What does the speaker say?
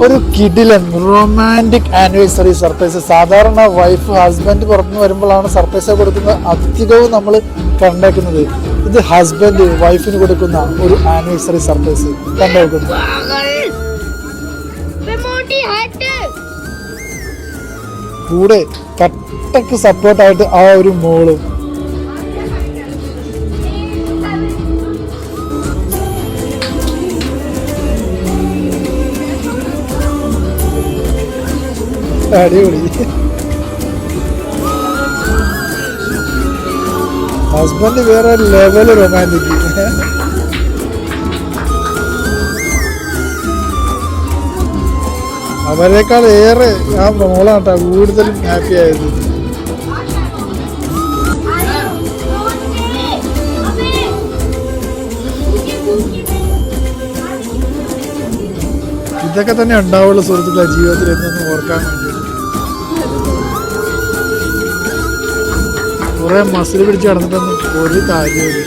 ഒരു കിടിലൻ romantic anniversary surprise. സാധാരണ വൈഫ് ഹസ്ബൻഡ് പുറത്തുനിന്ന് വരുമ്പോഴാണ് സർപ്രൈസ് കൊടുക്കുന്നത്, അധികവും നമ്മൾ കണ്ടേക്കുന്നത്. ഇത് ഹസ്ബൻഡ് വൈഫിന് കൊടുക്കുന്ന ഒരു ആനിവേഴ്സറി സർപ്രൈസ് കണ്ടുവെക്കുന്നു. കൂടെ കട്ടക്ക് സപ്പോർട്ടായിട്ട് ആ ഒരു മോളും. അടിപൊളി. ഹസ്ബൻഡ് വേറെ ലെവല് റൊമാൻറ്റിക്. അവരെക്കാൾ ഏറെ ആ മോളാട്ടാ കൂടുതലും ഹാപ്പി ആയത്. ഇതൊക്കെ തന്നെ ഉണ്ടാവുള്ളൂ സുഹൃത്തുക്കളെ ജീവിതത്തിൽ എന്നൊന്നും ഓർക്കാൻ വേണ്ടി. കുറെ മസിൽ പിടിച്ച് നടന്നിട്ടൊന്നും ഒരു കാര്യമില്ല.